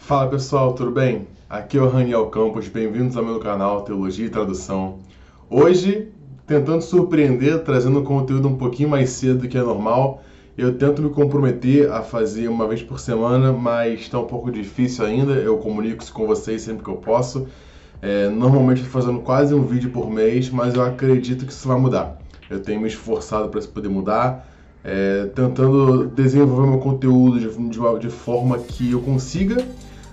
Fala pessoal, tudo bem? Aqui é o Raniel Campos, bem-vindos ao meu canal Teologia e Tradução. Hoje, tentando surpreender, trazendo um conteúdo um pouquinho mais cedo do que é normal, eu tento me comprometer a fazer uma vez por semana, mas está um pouco difícil ainda, eu comunico isso com vocês sempre que eu posso. Normalmente estou fazendo quase um vídeo por mês, mas eu acredito que isso vai mudar. Eu tenho me esforçado para isso poder mudar, tentando desenvolver meu conteúdo de forma que eu consiga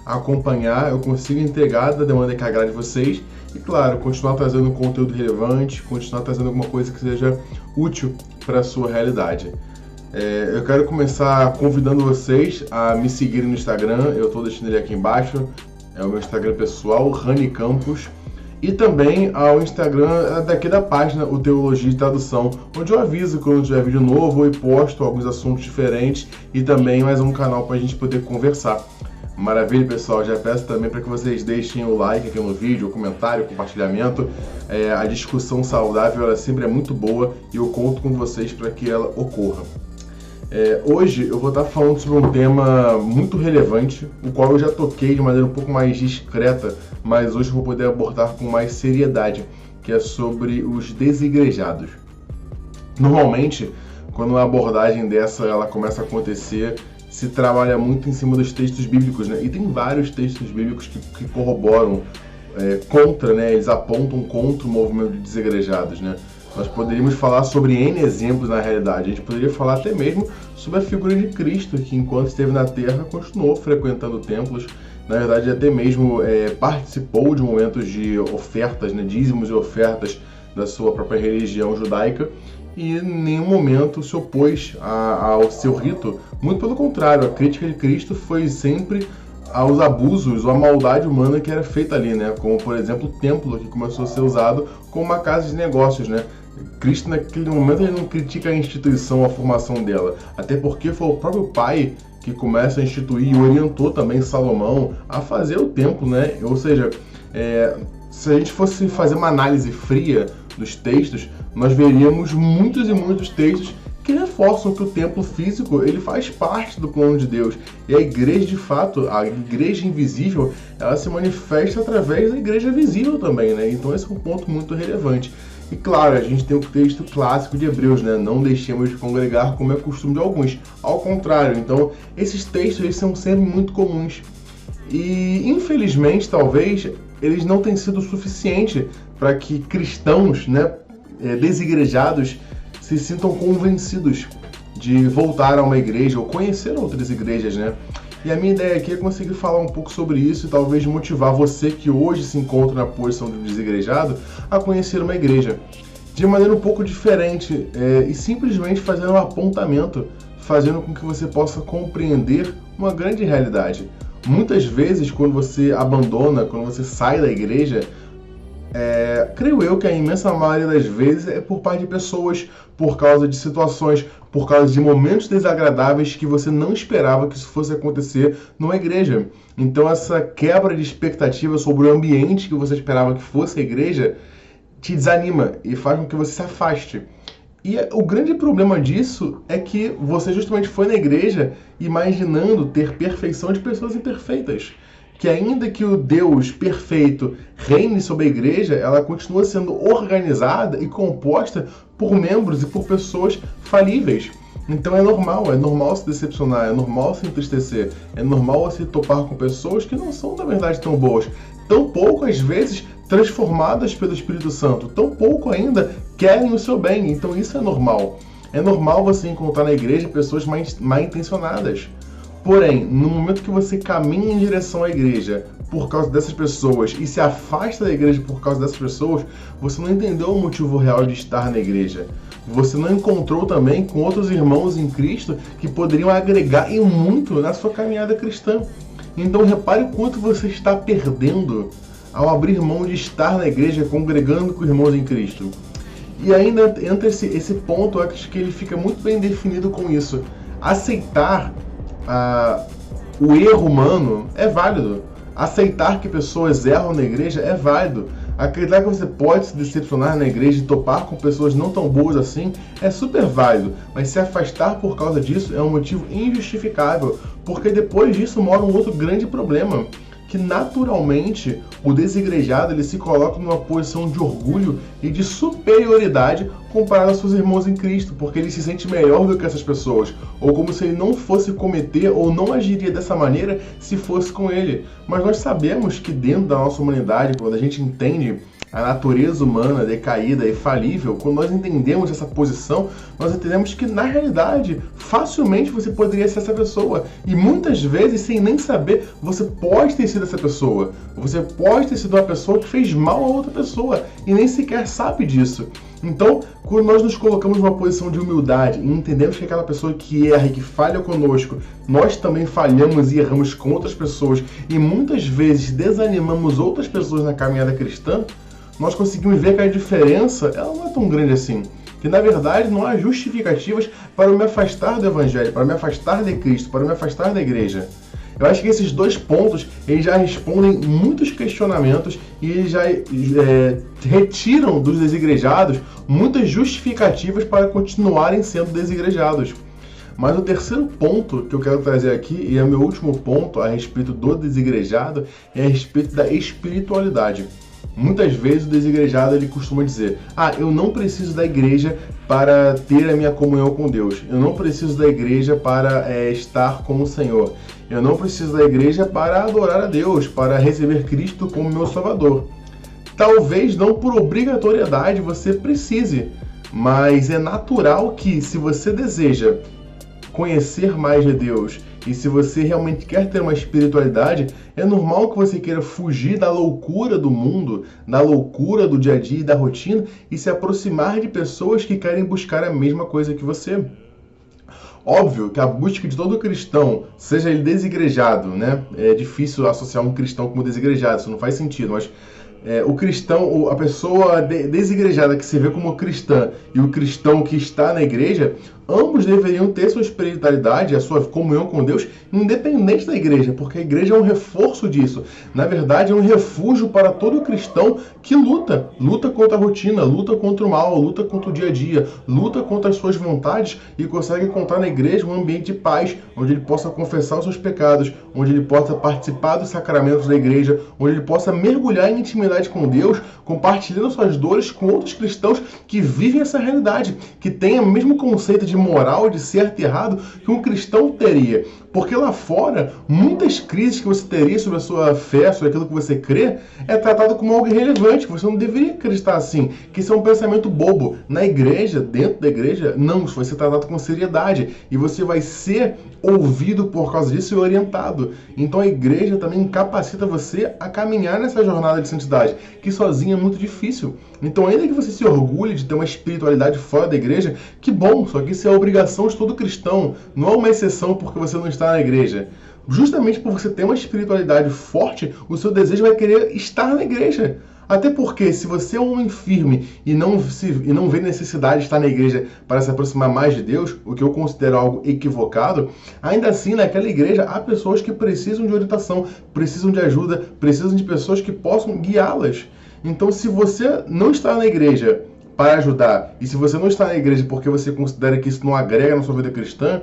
acompanhar, eu consigo entregar da demanda que agrade vocês e, claro, continuar trazendo um conteúdo relevante, continuar trazendo alguma coisa que seja útil para a sua realidade. Eu quero começar convidando vocês a me seguirem no Instagram, eu estou deixando ele aqui embaixo, é o meu Instagram pessoal, Rani Campos, e também ao Instagram daqui da página, o Teologia e Tradução, onde eu aviso quando tiver vídeo novo e posto alguns assuntos diferentes e também mais um canal para a gente poder conversar. Maravilha, pessoal. Já peço também para que vocês deixem o like aqui no vídeo, o comentário, o compartilhamento. A discussão saudável ela sempre é muito boa e eu conto com vocês para que ela ocorra. Hoje eu vou estar falando sobre um tema muito relevante, o qual eu já toquei de maneira um pouco mais discreta, mas hoje eu vou poder abordar com mais seriedade, que é sobre os desigrejados. Normalmente, quando uma abordagem dessa ela começa a acontecer, se trabalha muito em cima dos textos bíblicos, né? E tem vários textos bíblicos que corroboram contra, né? Eles apontam contra o movimento de desigrejados, né? Nós poderíamos falar sobre N exemplos na realidade. A gente poderia falar até mesmo sobre a figura de Cristo, que enquanto esteve na Terra continuou frequentando templos. Na verdade, até mesmo participou de momentos de ofertas, né? Dízimos e ofertas da sua própria religião judaica. E em nenhum momento se opôs ao seu rito. Muito pelo contrário, a crítica de Cristo foi sempre aos abusos ou à maldade humana que era feita ali, né? Como, por exemplo, o templo, que começou a ser usado como uma casa de negócios, né? Cristo, naquele momento, ele não critica a instituição, a formação dela. Até porque foi o próprio pai que começa a instituir e orientou também Salomão a fazer o templo, né? Ou seja, se a gente fosse fazer uma análise fria dos textos, nós veríamos muitos e muitos textos que reforçam que o templo físico ele faz parte do plano de Deus. E a igreja, de fato, a igreja invisível, ela se manifesta através da igreja visível também, né? Então esse é um ponto muito relevante. E claro, a gente tem o texto clássico de Hebreus, né? Não deixemos de congregar como é costume de alguns. Ao contrário, então esses textos eles são sempre muito comuns. E infelizmente, talvez, eles não tenham sido suficiente para que cristãos, né, desigrejados se sintam convencidos de voltar a uma igreja ou conhecer outras igrejas, né? E a minha ideia aqui é conseguir falar um pouco sobre isso e talvez motivar você que hoje se encontra na posição de desigrejado a conhecer uma igreja de maneira um pouco diferente e simplesmente fazendo um apontamento, fazendo com que você possa compreender uma grande realidade. Muitas vezes, quando você abandona, quando você sai da igreja, creio eu que a imensa maioria das vezes é por parte de pessoas, por causa de situações, por causa de momentos desagradáveis que você não esperava que isso fosse acontecer numa igreja. Então essa quebra de expectativa sobre o ambiente que você esperava que fosse a igreja te desanima e faz com que você se afaste. E o grande problema disso é que você justamente foi na igreja imaginando ter perfeição de pessoas imperfeitas. Que ainda que o Deus perfeito reine sobre a igreja, ela continua sendo organizada e composta por membros e por pessoas falíveis. Então é normal se decepcionar, é normal se entristecer, é normal se topar com pessoas que não são, na verdade, tão boas. Tão pouco, às vezes, transformadas pelo Espírito Santo, tão pouco ainda querem o seu bem. Então isso é normal. É normal você encontrar na igreja pessoas mal intencionadas. Porém, no momento que você caminha em direção à igreja por causa dessas pessoas e se afasta da igreja por causa dessas pessoas, você não entendeu o motivo real de estar na igreja. Você não encontrou também com outros irmãos em Cristo que poderiam agregar e muito na sua caminhada cristã. Então repare o quanto você está perdendo ao abrir mão de estar na igreja congregando com irmãos em Cristo. E ainda entra esse ponto, eu acho que ele fica muito bem definido com isso. Aceitar o erro humano é válido. Aceitar que pessoas erram na igreja é válido. Acreditar que você pode se decepcionar na igreja e topar com pessoas não tão boas assim é super válido, mas se afastar por causa disso é um motivo injustificável, porque depois disso mora um outro grande problema, que naturalmente o desigrejado ele se coloca numa posição de orgulho e de superioridade comparado aos seus irmãos em Cristo, porque ele se sente melhor do que essas pessoas, ou como se ele não fosse cometer ou não agiria dessa maneira se fosse com ele. Mas nós sabemos que dentro da nossa humanidade, quando a gente entende a natureza humana decaída e falível, quando nós entendemos essa posição, nós entendemos que, na realidade, facilmente você poderia ser essa pessoa. E muitas vezes, sem nem saber, você pode ter sido essa pessoa. Você pode ter sido uma pessoa que fez mal a outra pessoa e nem sequer sabe disso. Então, quando nós nos colocamos numa posição de humildade e entendemos que aquela pessoa que erra e que falha conosco, nós também falhamos e erramos com outras pessoas e muitas vezes desanimamos outras pessoas na caminhada cristã, nós conseguimos ver que a diferença ela não é tão grande assim. Que na verdade não há justificativas para eu me afastar do Evangelho, para me afastar de Cristo, para me afastar da igreja. Eu acho que esses dois pontos eles já respondem muitos questionamentos e eles já retiram dos desigrejados muitas justificativas para continuarem sendo desigrejados. Mas o terceiro ponto que eu quero trazer aqui, e é o meu último ponto a respeito do desigrejado, é a respeito da espiritualidade. Muitas vezes o desigrejado ele costuma dizer: eu não preciso da igreja para ter a minha comunhão com Deus. Eu não preciso da igreja para estar com o Senhor. Eu não preciso da igreja para adorar a Deus, para receber Cristo como meu Salvador. Talvez não por obrigatoriedade você precise, mas é natural que, se você deseja conhecer mais de Deus e se você realmente quer ter uma espiritualidade, é normal que você queira fugir da loucura do mundo, da loucura do dia a dia e da rotina e se aproximar de pessoas que querem buscar a mesma coisa que você. Óbvio que a busca de todo cristão, seja ele desigrejado, né? É difícil associar um cristão como desigrejado, isso não faz sentido, mas o cristão, a pessoa desigrejada que se vê como cristã e o cristão que está na igreja, ambos deveriam ter sua espiritualidade, a sua comunhão com Deus, independente da igreja, porque a igreja é um reforço disso. Na verdade, é um refúgio para todo cristão que luta contra a rotina, luta contra o mal, luta contra o dia a dia, luta contra as suas vontades e consegue encontrar na igreja um ambiente de paz, onde ele possa confessar os seus pecados, onde ele possa participar dos sacramentos da igreja, onde ele possa mergulhar em intimidade com Deus, compartilhando suas dores com outros cristãos que vivem essa realidade, que têm o mesmo conceito de moral, de certo e errado, que um cristão teria. Porque lá fora, muitas crises que você teria sobre a sua fé, sobre aquilo que você crê, é tratado como algo irrelevante. Você não deveria acreditar assim, que isso é um pensamento bobo. Na igreja, dentro da igreja, não, isso vai ser tratado com seriedade. E você vai ser ouvido por causa disso e orientado. Então a igreja também capacita você a caminhar nessa jornada de santidade, que sozinho é muito difícil. Então, ainda que você se orgulhe de ter uma espiritualidade fora da igreja, que bom, só que isso é a obrigação de todo cristão, não é uma exceção porque você não está na igreja. Justamente por você ter uma espiritualidade forte, o seu desejo vai querer estar na igreja. Até porque, se você é um homem firme e não vê necessidade de estar na igreja para se aproximar mais de Deus, o que eu considero algo equivocado, ainda assim, naquela igreja, há pessoas que precisam de orientação, precisam de ajuda, precisam de pessoas que possam guiá-las. Então, se você não está na igreja para ajudar, e se você não está na igreja porque você considera que isso não agrega na sua vida cristã,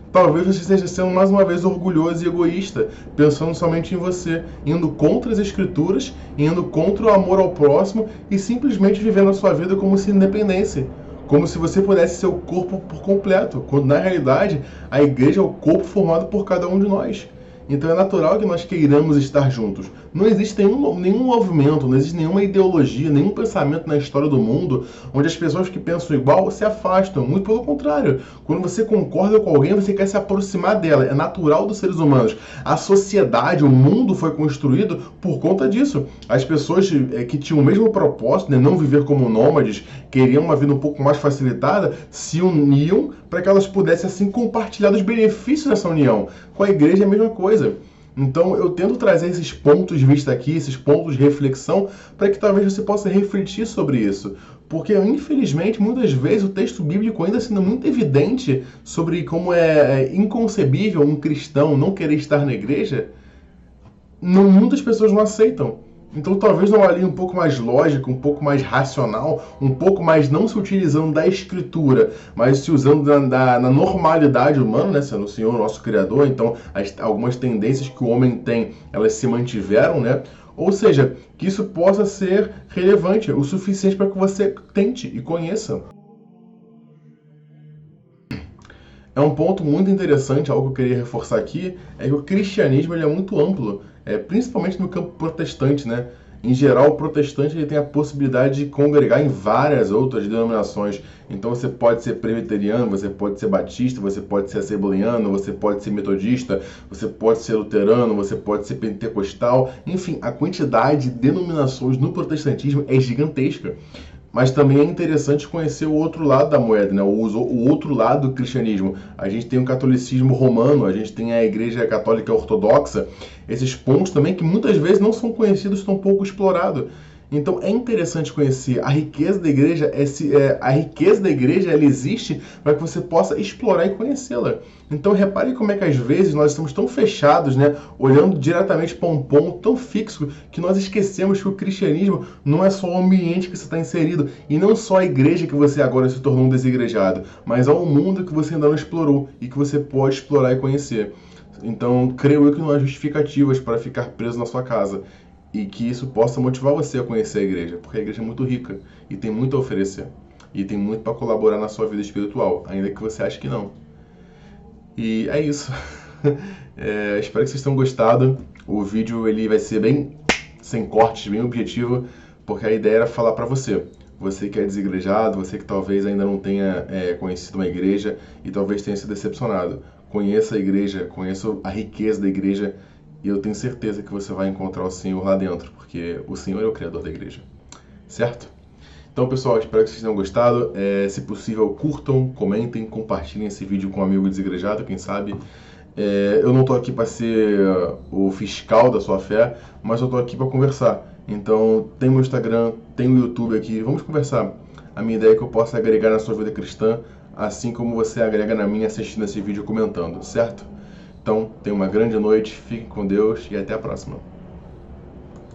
talvez você esteja sendo mais uma vez orgulhoso e egoísta, pensando somente em você, indo contra as escrituras, indo contra o amor ao próximo e simplesmente vivendo a sua vida como se independesse, como se você pudesse ser o corpo por completo, quando na realidade a igreja é o corpo formado por cada um de nós. Então é natural que nós queiramos estar juntos. Não existe nenhum movimento, não existe nenhuma ideologia, nenhum pensamento na história do mundo onde as pessoas que pensam igual se afastam. Muito pelo contrário. Quando você concorda com alguém, você quer se aproximar dela. É natural dos seres humanos. A sociedade, o mundo foi construído por conta disso. As pessoas que tinham o mesmo propósito, né, não viver como nômades, queriam uma vida um pouco mais facilitada, se uniam para que elas pudessem assim compartilhar dos benefícios dessa união. Com a igreja é a mesma coisa. Então eu tento trazer esses pontos de vista aqui, esses pontos de reflexão, para que talvez você possa refletir sobre isso. Porque, infelizmente, muitas vezes o texto bíblico ainda sendo muito evidente sobre como é inconcebível um cristão não querer estar na igreja, muitas pessoas não aceitam. Então talvez numa linha um pouco mais lógica, um pouco mais racional, um pouco mais não se utilizando da escritura, mas se usando na normalidade humana, né? Sendo o Senhor nosso Criador, então algumas tendências que o homem tem, elas se mantiveram, né? Ou seja, que isso possa ser relevante, o suficiente para que você tente e conheça. É um ponto muito interessante, algo que eu queria reforçar aqui, é que o cristianismo ele é muito amplo, principalmente no campo protestante, né? Em geral, o protestante ele tem a possibilidade de congregar em várias outras denominações. Então você pode ser presbiteriano, você pode ser batista, você pode ser assembleiano, você pode ser metodista, você pode ser luterano, você pode ser pentecostal. Enfim, a quantidade de denominações no protestantismo é gigantesca. Mas também é interessante conhecer o outro lado da moeda, né? O outro lado do cristianismo. A gente tem o catolicismo romano, a gente tem a igreja católica ortodoxa, esses pontos também que muitas vezes não são conhecidos, estão pouco explorados. Então é interessante conhecer a riqueza da igreja. A riqueza da igreja ela existe para que você possa explorar e conhecê-la. Então repare como é que às vezes nós estamos tão fechados, né, olhando diretamente para um ponto tão fixo que nós esquecemos que o cristianismo não é só o ambiente que você está inserido e não só a igreja que você agora se tornou um desigrejado, mas há um mundo que você ainda não explorou e que você pode explorar e conhecer. Então creio eu que não há justificativas para ficar preso na sua casa. E que isso possa motivar você a conhecer a igreja, porque a igreja é muito rica e tem muito a oferecer. E tem muito para colaborar na sua vida espiritual, ainda que você ache que não. E é isso. Espero que vocês tenham gostado. O vídeo ele vai ser bem sem cortes, bem objetivo, porque a ideia era falar para você. Você que é desigrejado, você que talvez ainda não tenha conhecido uma igreja e talvez tenha se decepcionado. Conheça a igreja, conheça a riqueza da igreja. E eu tenho certeza que você vai encontrar o Senhor lá dentro, porque o Senhor é o Criador da igreja. Certo? Então, pessoal, espero que vocês tenham gostado. Se possível, curtam, comentem, compartilhem esse vídeo com um amigo desigrejado, quem sabe. Eu não estou aqui para ser o fiscal da sua fé, mas eu estou aqui para conversar. Então, tem meu Instagram, tem o YouTube aqui, vamos conversar. A minha ideia é que eu possa agregar na sua vida cristã, assim como você agrega na minha assistindo esse vídeo e comentando, certo? Então, tenha uma grande noite, fiquem com Deus e até a próxima.